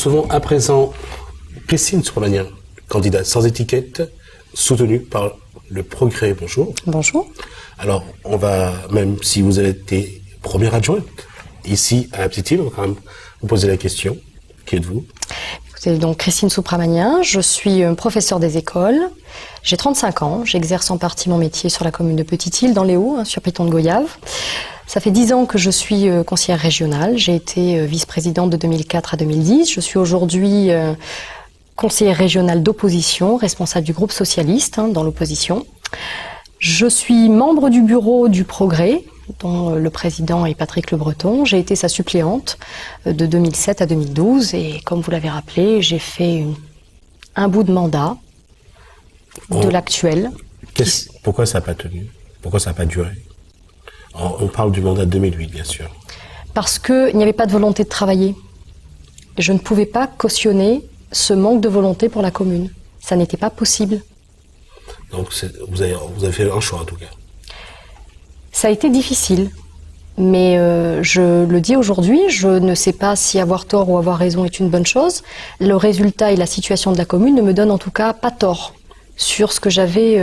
recevons à présent Christine Soupramagnin, candidate sans étiquette, soutenue par le Progrès. Bonjour. Bonjour. Alors, on va, même si vous avez été première adjointe ici à la Petite-Île, on va quand même vous poser la question. Qui êtes-vous? Écoutez, donc Christine Soupramagnin, je suis professeure des écoles. J'ai 35 ans, j'exerce en partie mon métier sur la commune de Petite-Île, dans les Hauts, sur Piton de Goyave. Ça fait 10 ans que je suis conseillère régionale. J'ai été vice-présidente de 2004 à 2010. Je suis aujourd'hui conseillère régionale d'opposition, responsable du groupe socialiste dans l'opposition. Je suis membre du bureau du Progrès, dont le président est Patrick Le Breton. J'ai été sa suppléante de 2007 à 2012 et comme vous l'avez rappelé, j'ai fait un bout de mandat de l'actuel. Pourquoi ça n'a pas tenu? Pourquoi ça n'a pas duré? On parle du mandat de 2008, bien sûr. Parce qu'il n'y avait pas de volonté de travailler. Je ne pouvais pas cautionner ce manque de volonté pour la commune. Ça n'était pas possible. Donc vous avez fait un choix en tout cas. Ça a été difficile, mais je le dis aujourd'hui, je ne sais pas si avoir tort ou avoir raison est une bonne chose. Le résultat et la situation de la commune ne me donnent en tout cas pas tort sur ce que j'avais...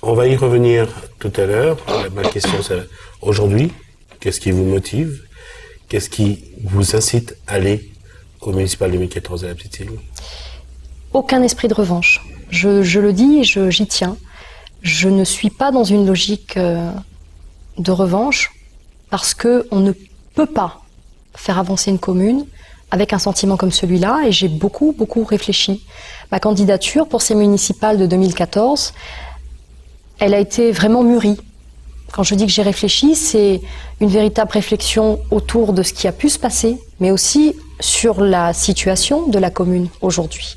On va y revenir tout à l'heure. Ma question c'est aujourd'hui, qu'est-ce qui vous motive? Qu'est-ce qui vous incite à aller au municipal 2014 à la Petite-Île? Aucun esprit de revanche. Je le dis et j'y tiens. Je ne suis pas dans une logique de revanche parce qu'on ne peut pas faire avancer une commune avec un sentiment comme celui-là et j'ai beaucoup réfléchi. Ma candidature pour ces municipales de 2014, elle a été vraiment mûrie. Quand je dis que j'ai réfléchi, c'est une véritable réflexion autour de ce qui a pu se passer, mais aussi sur la situation de la commune aujourd'hui.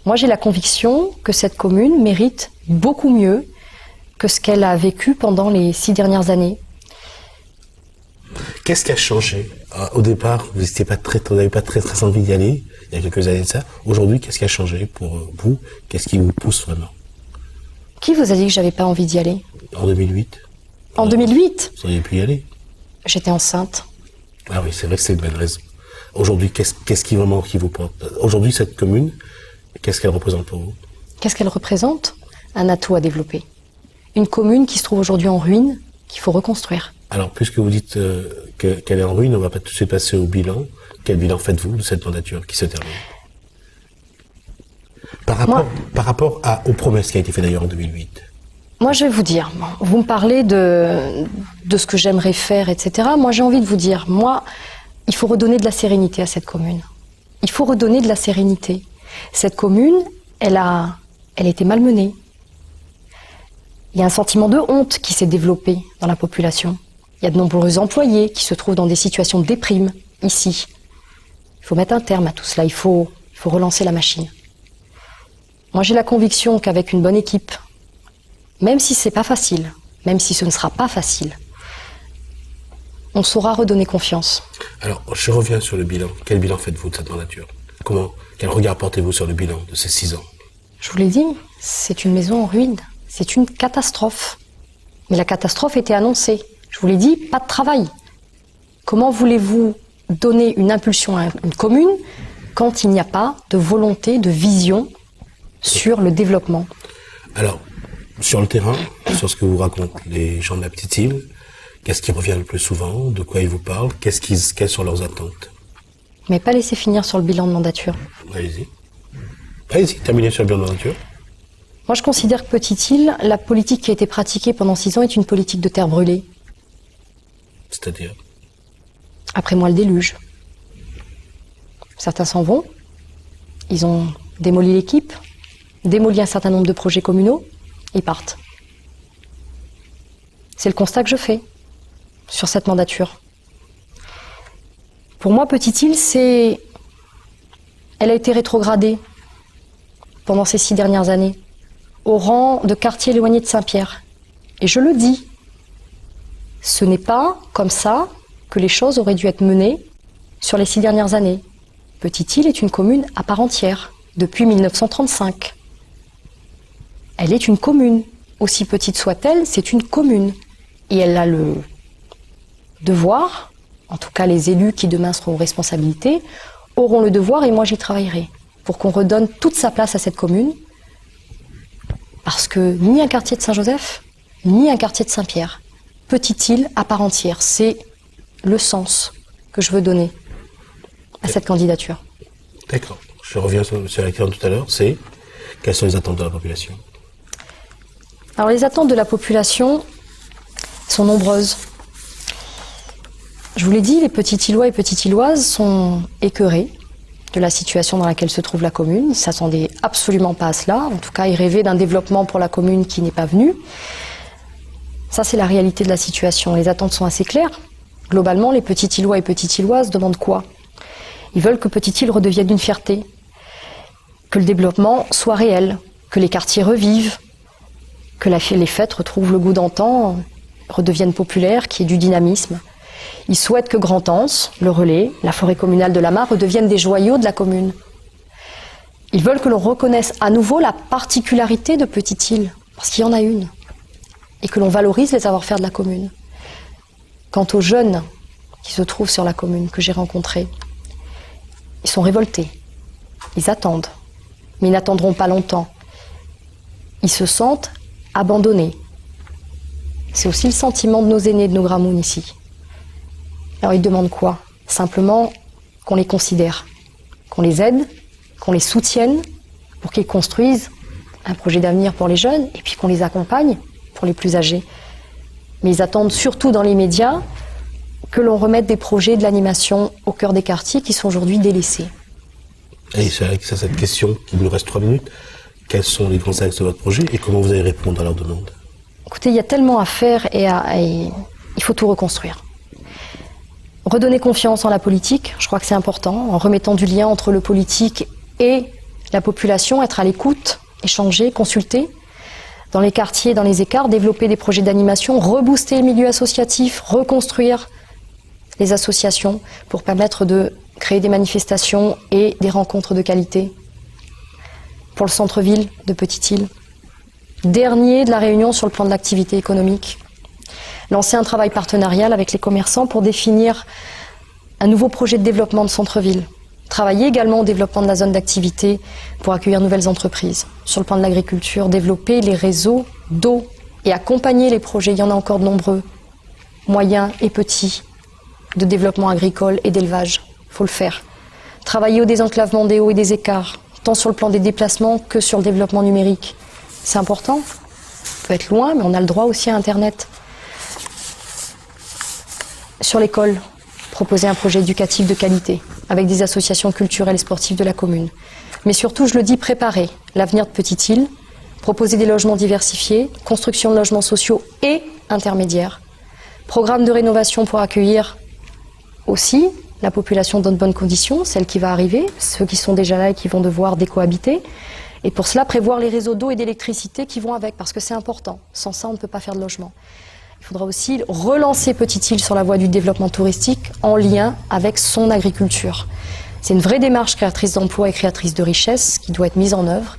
Moi, j'ai la conviction que cette commune mérite beaucoup mieux que ce qu'elle a vécu pendant les 6 dernières années. Qu'est-ce qui a changé? Au départ, vous n'avez pas très envie d'y aller, il y a quelques années de ça. Aujourd'hui, qu'est-ce qui a changé pour vous? Qu'est-ce qui vous pousse vraiment? Qui vous a dit que j'avais pas envie d'y aller? En 2008. En 2008? Vous auriez pu y aller. J'étais enceinte. Ah oui, c'est vrai que c'est une bonne raison. Aujourd'hui, qu'est-ce qui vraiment qui vous porte? Aujourd'hui, cette commune, qu'est-ce qu'elle représente pour vous? Qu'est-ce qu'elle représente? Un atout à développer. Une commune qui se trouve aujourd'hui en ruine, qu'il faut reconstruire. Alors, puisque vous dites qu'elle est en ruine, on va pas tout de suite passer au bilan. Quel bilan faites-vous de cette mandature qui se termine? Par rapport aux promesses qui ont été faites d'ailleurs en 2008. Moi, je vais vous dire, vous me parlez de ce que j'aimerais faire, etc. Moi, j'ai envie de vous dire, il faut redonner de la sérénité à cette commune. Il faut redonner de la sérénité. Cette commune, elle a été malmenée. Il y a un sentiment de honte qui s'est développé dans la population. Il y a de nombreux employés qui se trouvent dans des situations de déprime, ici. Il faut mettre un terme à tout cela, il faut relancer la machine. Moi, j'ai la conviction qu'avec une bonne équipe, même si c'est pas facile, même si ce ne sera pas facile, on saura redonner confiance. Alors, je reviens sur le bilan. Quel bilan faites-vous de cette mandature? Quel regard portez-vous sur le bilan de ces 6 ans? Je vous l'ai dit, c'est une maison en ruine. C'est une catastrophe. Mais la catastrophe était annoncée. Je vous l'ai dit, pas de travail. Comment voulez-vous donner une impulsion à une commune quand il n'y a pas de volonté, de vision sur le développement? Alors, sur le terrain, sur ce que vous racontent les gens de la Petite-Île, qu'est-ce qui revient le plus souvent? De quoi ils vous parlent? Quelles sont leurs attentes? Mais pas laisser finir sur le bilan de mandature. Allez-y. Allez-y, terminez sur le bilan de mandature. Moi, je considère que Petite-Île, la politique qui a été pratiquée pendant 6 ans est une politique de terre brûlée. C'est-à-dire? Après moi, le déluge. Certains s'en vont. Ils ont démoli l'équipe, démoli un certain nombre de projets communaux, ils partent. C'est le constat que je fais sur cette mandature. Pour moi, Petite-Île, elle a été rétrogradée pendant ces 6 dernières années, au rang de quartier éloigné de Saint-Pierre. Et je le dis, ce n'est pas comme ça que les choses auraient dû être menées sur les 6 dernières années. Petite-Île est une commune à part entière, depuis 1935. Elle est une commune. Aussi petite soit-elle, c'est une commune. Et elle a le devoir, en tout cas les élus qui demain seront aux responsabilités, auront le devoir, et moi j'y travaillerai, pour qu'on redonne toute sa place à cette commune, parce que ni un quartier de Saint-Joseph, ni un quartier de Saint-Pierre, petite île à part entière, c'est le sens que je veux donner à cette candidature. D'accord. Je reviens sur la question de tout à l'heure, c'est quelles sont les attentes de la population? Alors les attentes de la population sont nombreuses. Je vous l'ai dit, les petits-îlois et petites-îloises sont écœurés de la situation dans laquelle se trouve la commune. Ils ne s'attendaient absolument pas à cela. En tout cas, ils rêvaient d'un développement pour la commune qui n'est pas venu. Ça, c'est la réalité de la situation. Les attentes sont assez claires. Globalement, les petits-îlois et petites-îloises demandent quoi? Ils veulent que Petite-Île redevienne une fierté, que le développement soit réel, que les quartiers revivent, que les fêtes retrouvent le goût d'antan, redeviennent populaires, qu'il y ait du dynamisme. Ils souhaitent que Grand-Anse, le Relais, la forêt communale de la Mare redeviennent des joyaux de la commune. Ils veulent que l'on reconnaisse à nouveau la particularité de Petite-Île, parce qu'il y en a une, et que l'on valorise les savoir-faire de la commune. Quant aux jeunes qui se trouvent sur la commune, que j'ai rencontrés, ils sont révoltés, ils attendent, mais ils n'attendront pas longtemps. Ils se sentent abandonnés. C'est aussi le sentiment de nos aînés, de nos gramounes ici. Alors ils demandent quoi? Simplement qu'on les considère, qu'on les aide, qu'on les soutienne pour qu'ils construisent un projet d'avenir pour les jeunes et puis qu'on les accompagne pour les plus âgés. Mais ils attendent surtout dans les médias que l'on remette des projets de l'animation au cœur des quartiers qui sont aujourd'hui délaissés. Et c'est avec cette question, il nous reste 3 minutes, quels sont les grands axes de votre projet et comment vous allez répondre à leurs demandes? Écoutez, il y a tellement à faire et il faut tout reconstruire. Redonner confiance en la politique, je crois que c'est important, en remettant du lien entre le politique et la population, être à l'écoute, échanger, consulter. Dans les quartiers, dans les écarts, développer des projets d'animation, rebooster le milieu associatif, reconstruire les associations pour permettre de créer des manifestations et des rencontres de qualité. Pour le centre-ville de Petite-Île. Dernier de la Réunion sur le plan de l'activité économique. Lancer un travail partenarial avec les commerçants pour définir un nouveau projet de développement de centre-ville. Travailler également au développement de la zone d'activité pour accueillir de nouvelles entreprises. Sur le plan de l'agriculture, développer les réseaux d'eau et accompagner les projets, il y en a encore de nombreux, moyens et petits, de développement agricole et d'élevage. Il faut le faire. Travailler au désenclavement des hauts et des écarts, tant sur le plan des déplacements que sur le développement numérique. C'est important. On peut être loin, mais on a le droit aussi à Internet. Sur l'école, proposer un projet éducatif de qualité avec des associations culturelles et sportives de la commune. Mais surtout, je le dis, préparer l'avenir de Petite-Île, proposer des logements diversifiés, construction de logements sociaux et intermédiaires, programme de rénovation pour accueillir aussi la population dans de bonnes conditions, celle qui va arriver, ceux qui sont déjà là et qui vont devoir décohabiter. Et pour cela, prévoir les réseaux d'eau et d'électricité qui vont avec, parce que c'est important. Sans ça, on ne peut pas faire de logement. Il faudra aussi relancer Petite-Île sur la voie du développement touristique en lien avec son agriculture. C'est une vraie démarche créatrice d'emplois et créatrice de richesses qui doit être mise en œuvre.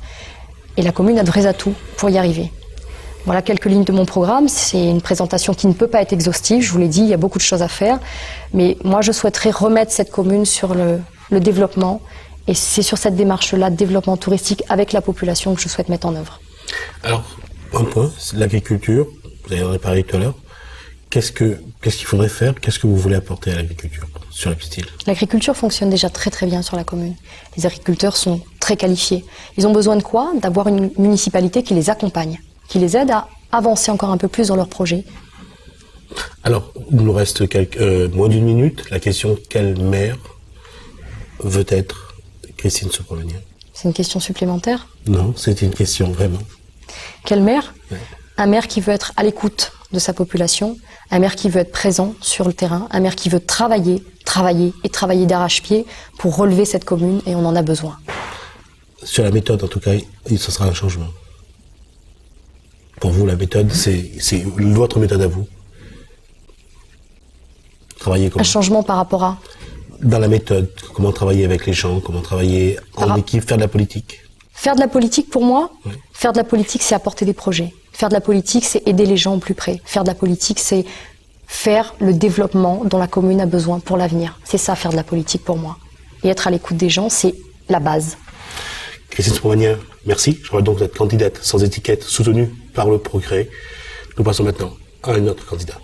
Et la commune a de vrais atouts pour y arriver. Voilà quelques lignes de mon programme. C'est une présentation qui ne peut pas être exhaustive. Je vous l'ai dit, il y a beaucoup de choses à faire. Mais moi, je souhaiterais remettre cette commune sur le développement. Et c'est sur cette démarche-là de développement touristique avec la population que je souhaite mettre en œuvre. Alors, un point, c'est l'agriculture. Vous en avez parlé tout à l'heure. Qu'est-ce qu'il faudrait faire? Qu'est-ce que vous voulez apporter à l'agriculture sur la Petite-Île? L'agriculture fonctionne déjà très très bien sur la commune. Les agriculteurs sont très qualifiés. Ils ont besoin de quoi? D'avoir une municipalité qui les accompagne, qui les aide à avancer encore un peu plus dans leurs projets. Alors, il nous reste moins d'une minute. La question, quelle maire veut être Christine Soupramagnin? C'est une question supplémentaire? Non, c'est une question vraiment. Quelle maire? Ouais. Un maire qui veut être à l'écoute de sa population, un maire qui veut être présent sur le terrain, un maire qui veut travailler d'arrache-pied pour relever cette commune, et on en a besoin. Sur la méthode, en tout cas, ce sera un changement. Pour vous, la méthode, c'est votre méthode à vous. Travailler comment? Un changement par rapport à? Dans la méthode, comment travailler avec les gens, comment travailler en équipe, faire de la politique. Faire de la politique, pour moi, oui. Faire de la politique, c'est apporter des projets. Faire de la politique, c'est aider les gens au plus près. Faire de la politique, c'est faire le développement dont la commune a besoin pour l'avenir. C'est ça, faire de la politique pour moi. Et être à l'écoute des gens, c'est la base. Christine Soupra-Magnin, merci. Je rappelle donc que vous êtes candidate sans étiquette, soutenue par le progrès. Nous passons maintenant à un autre candidat.